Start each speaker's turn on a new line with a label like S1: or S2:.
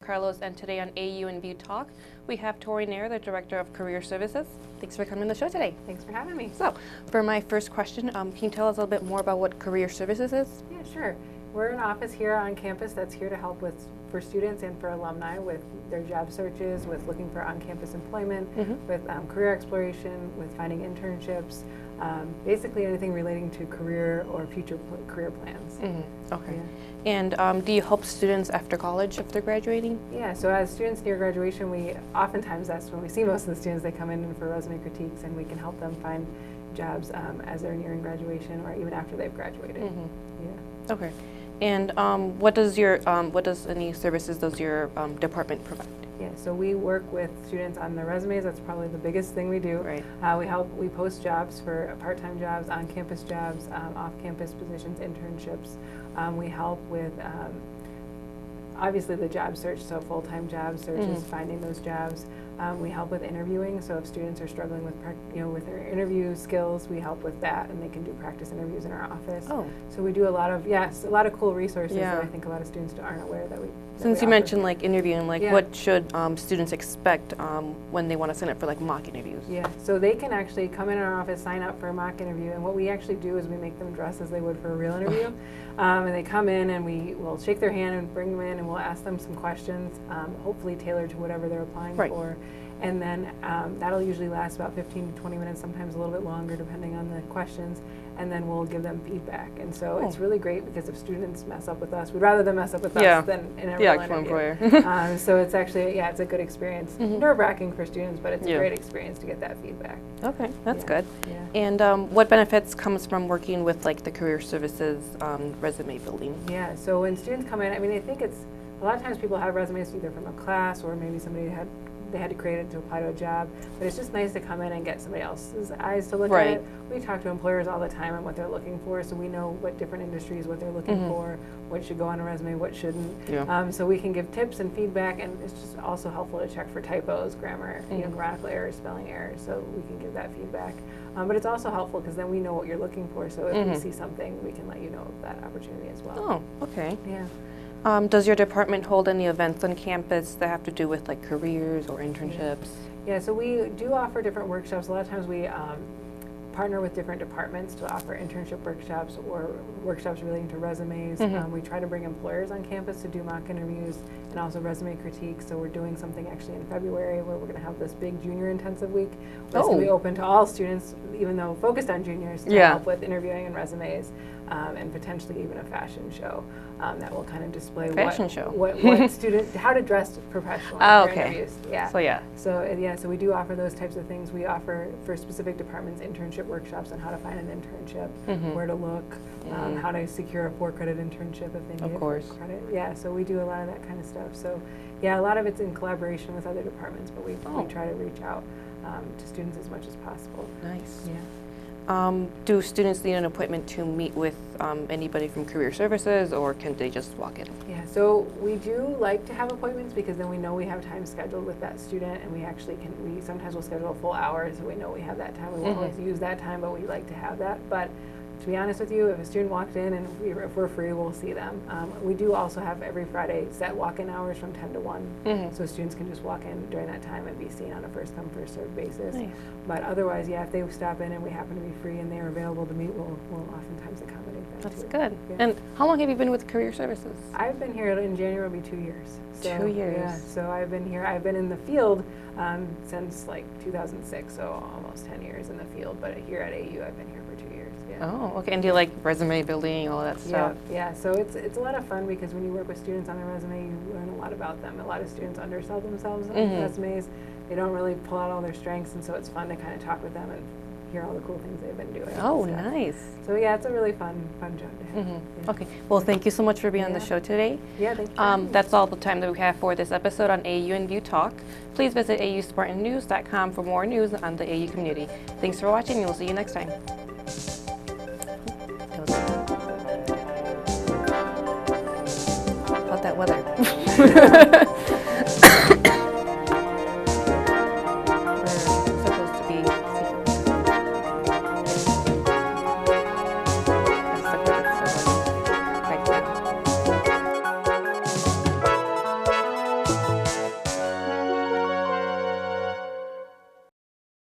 S1: Carlos, and today on AU in View Talk, we have Nair, the Director of Career Services. Thanks for coming on the show today.
S2: Thanks for having me.
S1: So, for my first question, can you tell us a little bit more about what Career Services is?
S2: Yeah, sure. We're an office here on campus that's here to help for students and for alumni with their job searches, with looking for on-campus employment, with career exploration, with finding internships, basically anything relating to career or future career plans.
S1: Okay.
S2: Yeah.
S1: And do you help students after college if they're graduating?
S2: Yeah, so as students near graduation, oftentimes that's when we see most of the students. They come in for resume critiques, and we can help them find jobs as they're nearing graduation or even after they've graduated. Yeah.
S1: Okay. And what does any services does your department provide?
S2: Yeah, so we work with students on their resumes. That's probably the biggest thing we do.
S1: Right.
S2: We post jobs for part-time jobs, on-campus jobs, off-campus positions, internships. We help with obviously the job search, so full-time job searches, finding those jobs. We help with interviewing, so if students are struggling with with their interview skills, we help with that, and they can do practice interviews in our office.
S1: Oh.
S2: So we do a lot of cool resources that I think a lot of students aren't aware that we.
S1: Since you mentioned like interviewing, what should students expect when they want to sign up for like mock interviews?
S2: Yeah, so they can actually come in our office, sign up for a mock interview, and what we actually do is we make them dress as they would for a real interview. And they come in and we will shake their hand and bring them in, and we'll ask them some questions, hopefully tailored to whatever they're applying for. And then that'll usually last about 15 to 20 minutes, sometimes a little bit longer depending on the questions, and then we'll give them feedback. And so it's really great because if students mess up with us, we'd rather them mess up with us than in a real interview. So it's actually, it's a good experience. Nerve-wracking for students, but it's a great experience to get that feedback.
S1: Okay, that's good.
S2: Yeah.
S1: And what benefits comes from working with like the Career Services resume building?
S2: Yeah, so when students come in, I mean, I think it's, a lot of times people have resumes either from a class or maybe they had to create it to apply to a job, but it's just nice to come in and get somebody else's eyes to look at it. We talk to employers all the time on what they're looking for, so we know what different industries, what they're looking for, what should go on a resume, what shouldn't. So we can give tips and feedback, and it's just also helpful to check for typos, grammar, grammatical errors, spelling errors, so we can give that feedback. But it's also helpful because then we know what you're looking for, so if we see something, we can let you know of that opportunity as well.
S1: Oh, okay.
S2: Yeah.
S1: Does your department hold any events on campus that have to do with like careers or internships?
S2: Yeah, so we do offer different workshops. A lot of times we partner with different departments to offer internship workshops or workshops relating to resumes. We try to bring employers on campus to do mock interviews and also resume critiques. So we're doing something actually in February where we're going to have this big junior intensive week. It's going to be open to all students, even though focused on juniors, to help with interviewing and resumes, and potentially even a fashion show that will kind of display how to dress professionally for interviews. So we do offer those types of things. We offer for specific departments internship workshops on how to find an internship, where to look, how to secure a 4-credit internship if they need a credit. Yeah, so we do a lot of that kind of stuff. So yeah, a lot of it's in collaboration with other departments, but we try to reach out to students as much as possible.
S1: Nice.
S2: Yeah.
S1: Do students need an appointment to meet with anybody from Career Services, or can they just walk in?
S2: Yeah, so we do like to have appointments because then we know we have time scheduled with that student, and we actually we sometimes will schedule a full hour so we know we have that time. We won't always use that time, but we like to have that. But to be honest with you, if a student walks in and if we're free, we'll see them. We do also have every Friday set walk-in hours from 10 to 1, so students can just walk in during that time and be seen on a first-come, first-served basis. Nice. But otherwise, if they stop in and we happen to be free and they're available to meet, we'll oftentimes accommodate them.
S1: That's good. Yeah. And how long have you been with Career Services?
S2: I've been here in January, will be 2 years. So,
S1: 2 years.
S2: Yeah, so I've been here. I've been in the field since like 2006, so almost 10 years in the field. But here at AU, I've been here for 2 years. Yeah.
S1: Oh, okay. And do you like resume building, all that stuff?
S2: Yeah. So it's a lot of fun because when you work with students on their resume, you learn a lot about them. A lot of students undersell themselves on resumes. They don't really pull out all their strengths, and so it's fun to kind of talk with them and hear all the cool things they've been doing.
S1: Oh, nice.
S2: So yeah, it's a really fun job to have. Yeah.
S1: Okay. Well, thank you so much for being on the show today.
S2: Yeah, thank you.
S1: That's all the time that we have for this episode on AU in View Talk. Please visit auspartannews.com for more news on the AU community. Thanks for watching, and we'll see you next time. About that weather.